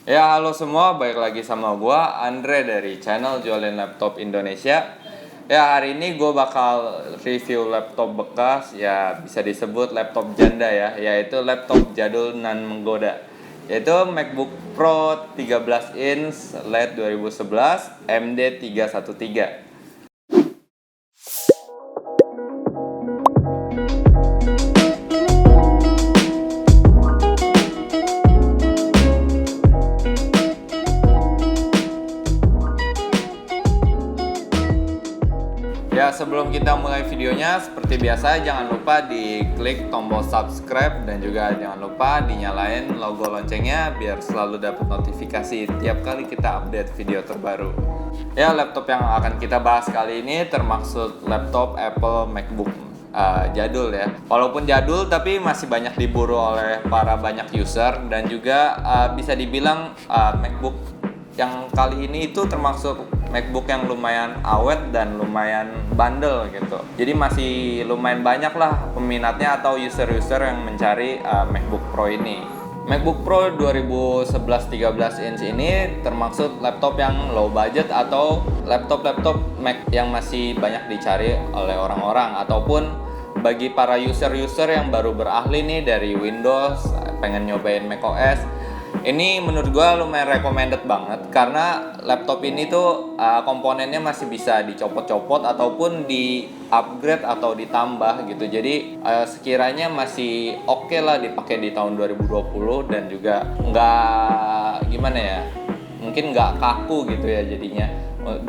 Ya, halo semua, balik lagi sama gua Andre dari channel Jualin Laptop Indonesia. Ya, hari ini gue bakal review laptop bekas, ya bisa disebut laptop janda ya, yaitu laptop jadul nan menggoda. Yaitu MacBook Pro 13 inch LED 2011 MD313. Ya, sebelum kita mulai videonya, seperti biasa jangan lupa diklik tombol subscribe dan juga jangan lupa dinyalain logo loncengnya biar selalu dapat notifikasi tiap kali kita update video terbaru. Ya, laptop yang akan kita bahas kali ini termaksud laptop Apple MacBook jadul ya. Walaupun jadul tapi masih banyak diburu oleh para banyak user dan juga bisa dibilang MacBook yang kali ini itu termasuk MacBook yang lumayan awet dan lumayan bandel gitu. Jadi masih lumayan banyak lah peminatnya atau user-user yang mencari MacBook Pro ini. MacBook Pro 2011 13 inch ini termaksud laptop yang low budget atau laptop-laptop Mac yang masih banyak dicari oleh orang-orang ataupun bagi para user-user yang baru beralih nih dari Windows pengen nyobain macOS. Ini menurut gue lumayan recommended banget karena laptop ini tuh komponennya masih bisa dicopot-copot ataupun di upgrade atau ditambah gitu. Jadi sekiranya masih oke lah dipakai di tahun 2020 dan juga nggak gimana ya, mungkin nggak kaku gitu ya jadinya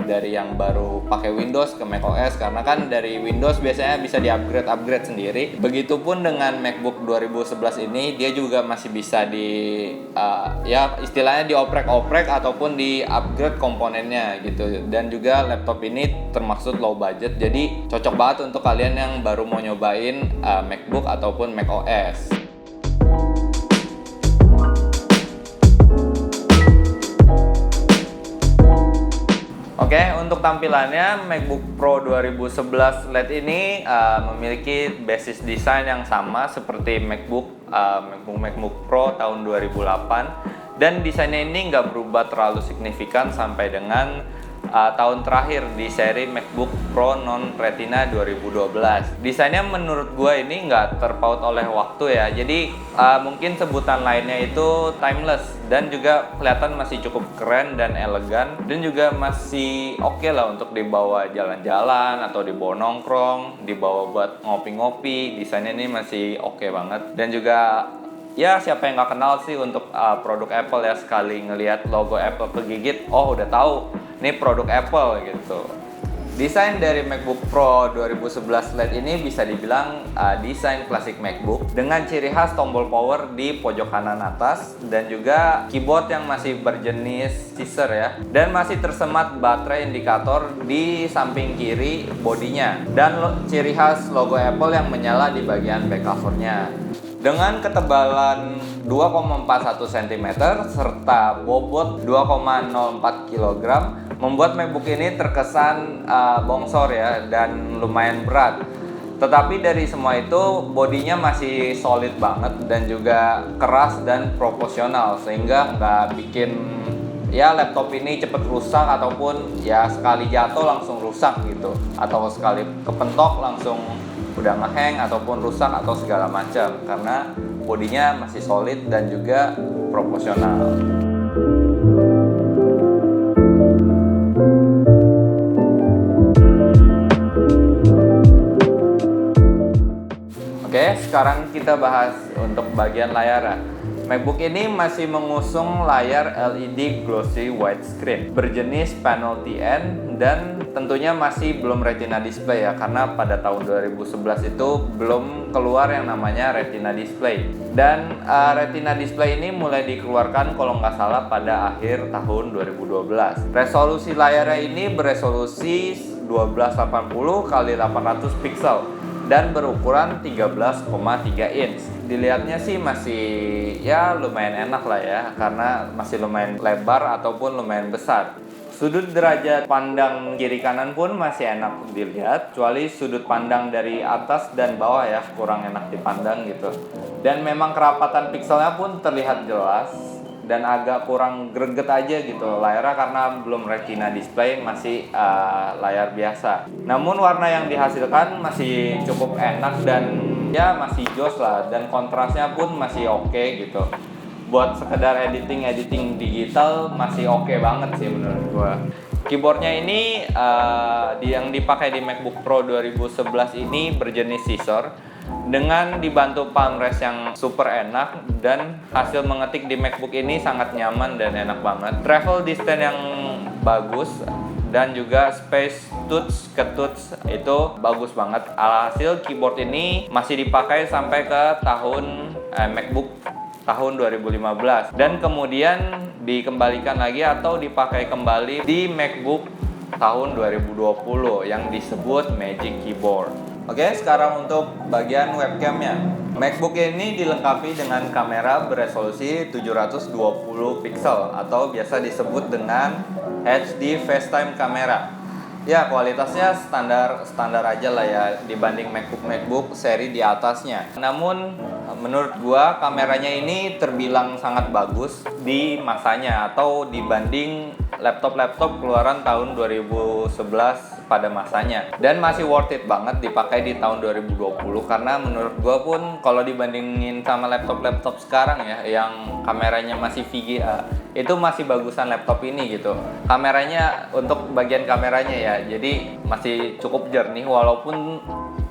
dari yang baru pakai Windows ke macOS, karena kan dari Windows biasanya bisa di-upgrade sendiri. Begitupun dengan MacBook 2011 ini, dia juga masih bisa ya istilahnya dioprek-oprek ataupun di-upgrade komponennya gitu. Dan juga laptop ini termaksud low budget, jadi cocok banget untuk kalian yang baru mau nyobain MacBook ataupun macOS. Oke, untuk tampilannya MacBook Pro 2011 LED ini memiliki basis desain yang sama seperti MacBook Pro tahun 2008, dan desainnya ini nggak berubah terlalu signifikan sampai dengan tahun terakhir di seri MacBook Pro non-Retina 2012. Desainnya menurut gue ini nggak terpaut oleh waktu ya, jadi mungkin sebutan lainnya itu timeless, dan juga kelihatan masih cukup keren dan elegan, dan juga masih oke lah untuk dibawa jalan-jalan atau dibawa nongkrong, dibawa buat ngopi-ngopi. Desainnya ini masih oke banget, dan juga ya siapa yang nggak kenal sih untuk produk Apple ya, sekali ngelihat logo Apple kegigit, oh udah tahu ini produk Apple gitu. Desain dari MacBook Pro 2011 LED ini bisa dibilang desain klasik MacBook dengan ciri khas tombol power di pojok kanan atas dan juga keyboard yang masih berjenis Caesar ya, dan masih tersemat baterai indikator di samping kiri bodinya, dan ciri khas logo Apple yang menyala di bagian back covernya. Dengan ketebalan 2,41 cm serta bobot 2,04 kg, membuat MacBook ini terkesan bongsor ya dan lumayan berat. Tetapi dari semua itu bodinya masih solid banget dan juga keras dan proporsional, sehingga nggak bikin ya laptop ini cepet rusak ataupun ya sekali jatuh langsung rusak gitu, atau sekali kepentok langsung udah ngehang ataupun rusak atau segala macam, karena bodinya masih solid dan juga proporsional. Oke, sekarang kita bahas untuk bagian layar. MacBook ini masih mengusung layar LED glossy widescreen berjenis panel TN, dan tentunya masih belum Retina display ya, karena pada tahun 2011 itu belum keluar yang namanya Retina display. Dan Retina display ini mulai dikeluarkan kalau nggak salah pada akhir tahun 2012. Resolusi layarnya ini beresolusi 1280 x 800 pixel dan berukuran 13,3 inch. Dilihatnya sih masih ya lumayan enak lah ya, karena masih lumayan lebar ataupun lumayan besar. Sudut derajat pandang kiri kanan pun masih enak dilihat, kecuali sudut pandang dari atas dan bawah ya kurang enak dipandang gitu. Dan memang kerapatan pixelnya pun terlihat jelas. dan agak kurang greget aja gitu layarnya karena belum retina display, masih layar biasa. Namun warna yang dihasilkan masih cukup enak dan ya masih jos lah, dan kontrasnya pun masih oke gitu. Buat sekedar editing digital masih oke banget sih menurut gua. Keyboardnya ini yang dipakai di MacBook Pro 2011 ini berjenis scissor dengan dibantu palm rest yang super enak, dan hasil mengetik di MacBook ini sangat nyaman dan enak banget. Travel distance yang bagus dan juga space touch ke touch itu bagus banget. Alhasil keyboard ini masih dipakai sampai ke MacBook tahun 2015 dan kemudian dikembalikan lagi atau dipakai kembali di MacBook tahun 2020 yang disebut Magic Keyboard. Oke, sekarang untuk bagian webcamnya. MacBook ini dilengkapi dengan kamera beresolusi 720 pixel atau biasa disebut dengan HD FaceTime kamera. Ya, kualitasnya standar aja lah ya dibanding MacBook seri di atasnya. Namun menurut gua kameranya ini terbilang sangat bagus di masanya atau dibanding laptop keluaran tahun 2011 pada masanya, dan masih worth it banget dipakai di tahun 2020 karena menurut gua pun kalau dibandingin sama laptop sekarang ya yang kameranya masih VGA, itu masih bagusan laptop ini gitu. Kameranya, untuk bagian kameranya ya, jadi masih cukup jernih walaupun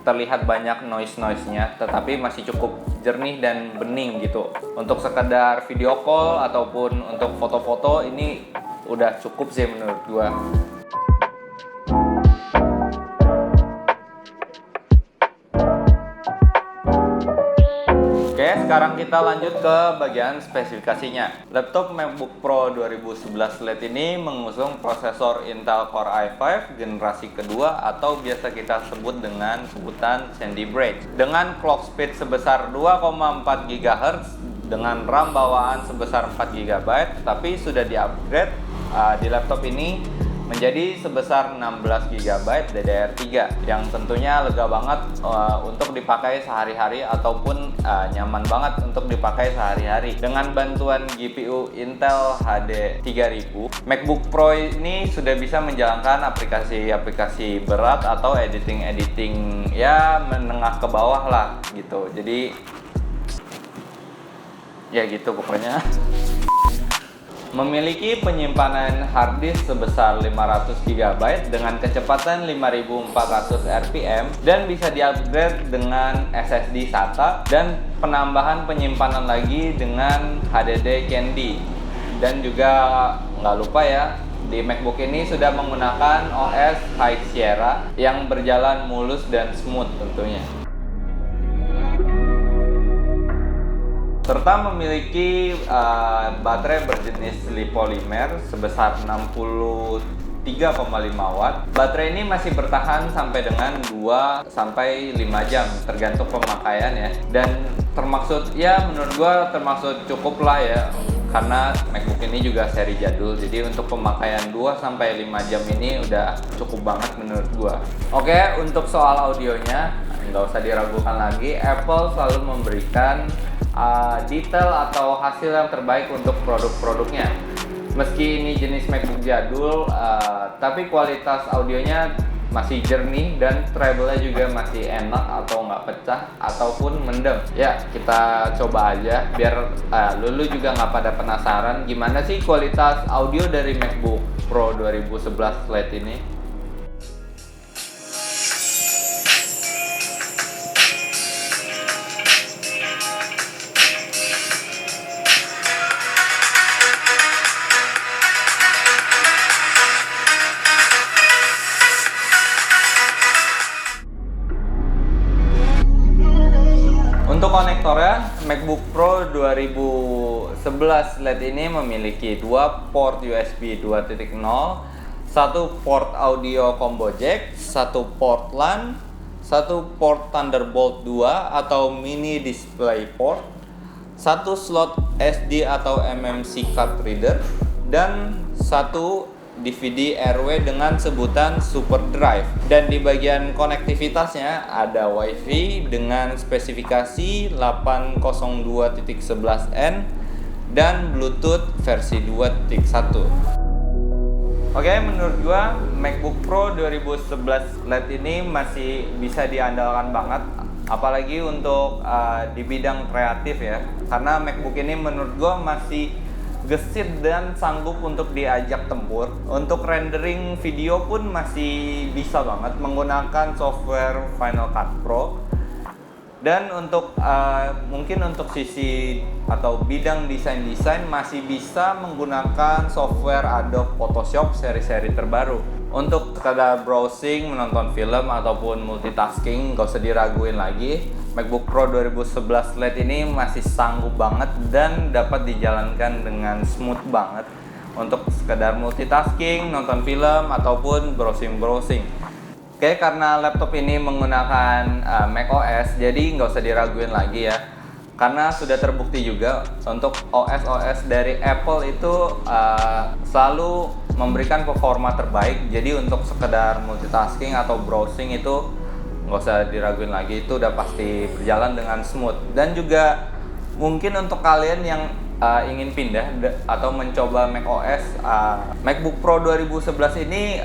terlihat banyak noise-nya, tetapi masih cukup jernih dan bening gitu. Untuk sekedar video call ataupun untuk foto-foto ini udah cukup sih menurut gua. Oke, sekarang kita lanjut ke bagian spesifikasinya. Laptop MacBook Pro 2011 Lite ini mengusung prosesor Intel Core i5 generasi kedua atau biasa kita sebut dengan sebutan Sandy Bridge dengan clock speed sebesar 2,4 GHz dengan RAM bawaan sebesar 4 GB, tapi sudah di-upgrade di laptop ini menjadi sebesar 16 GB DDR3 yang tentunya lega banget untuk dipakai sehari-hari ataupun nyaman banget untuk dipakai sehari-hari. Dengan bantuan GPU Intel HD 3000, MacBook Pro ini sudah bisa menjalankan aplikasi-aplikasi berat atau editing ya menengah ke bawah lah gitu. Jadi ya gitu pokoknya. Memiliki penyimpanan harddisk sebesar 500 GB dengan kecepatan 5400 rpm dan bisa di-upgrade dengan SSD SATA dan penambahan penyimpanan lagi dengan HDD Candy. Dan juga nggak lupa ya, di MacBook ini sudah menggunakan OS High Sierra yang berjalan mulus dan smooth tentunya. Serta memiliki baterai berjenis lipomer sebesar 63,5 watt. Baterai ini masih bertahan sampai dengan 2-5 jam tergantung pemakaian ya. Dan termaksud ya menurut gua termaksud cukup lah ya, karena MacBook ini juga seri jadul. Jadi untuk pemakaian 2-5 jam ini udah cukup banget menurut gua. Oke, untuk soal audionya nggak usah diragukan lagi, Apple selalu memberikan detail atau hasil yang terbaik untuk produk-produknya. Meski ini jenis MacBook jadul, tapi kualitas audionya masih jernih dan treble-nya juga masih enak atau nggak pecah ataupun mendem. Ya, kita coba aja biar lu juga nggak pada penasaran gimana sih kualitas audio dari MacBook Pro 2011 Lite ini. Untuk konektornya, MacBook Pro 2011 Lite ini memiliki 2 port USB 2.0, 1 port audio combo jack, 1 port LAN, 1 port Thunderbolt 2 atau mini display port, 1 slot SD atau MMC card reader, dan 1 DVD RW dengan sebutan Super Drive. Dan di bagian konektivitasnya ada WiFi dengan spesifikasi 802.11n dan Bluetooth versi 2.1. Oke, menurut gua MacBook Pro 2011 Lite ini masih bisa diandalkan banget, apalagi untuk di bidang kreatif ya. Karena MacBook ini menurut gua masih gesit dan sanggup untuk diajak tempur. Untuk rendering video pun masih bisa banget menggunakan software Final Cut Pro. Dan untuk mungkin untuk sisi atau bidang desain masih bisa menggunakan software Adobe Photoshop seri-seri terbaru. Untuk sekadar browsing, menonton film ataupun multitasking, gak usah diraguin lagi. MacBook Pro 2011 Lite ini masih sanggup banget dan dapat dijalankan dengan smooth banget untuk sekadar multitasking, nonton film ataupun browsing. Oke, karena laptop ini menggunakan macOS, jadi nggak usah diraguin lagi ya. Karena sudah terbukti juga untuk OS dari Apple itu selalu memberikan performa terbaik. Jadi untuk sekedar multitasking atau browsing itu nggak usah diraguin lagi, itu udah pasti berjalan dengan smooth. Dan juga mungkin untuk kalian yang ingin pindah atau mencoba macOS, MacBook Pro 2011 ini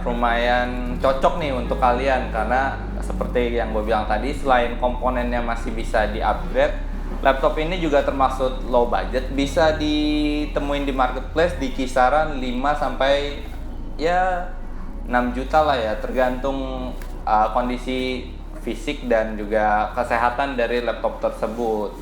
lumayan cocok nih untuk kalian, karena seperti yang gue bilang tadi, selain komponennya masih bisa di-upgrade, laptop ini juga termasuk low budget, bisa ditemuin di marketplace di kisaran 5 sampai ya 6 juta lah ya, tergantung kondisi fisik dan juga kesehatan dari laptop tersebut.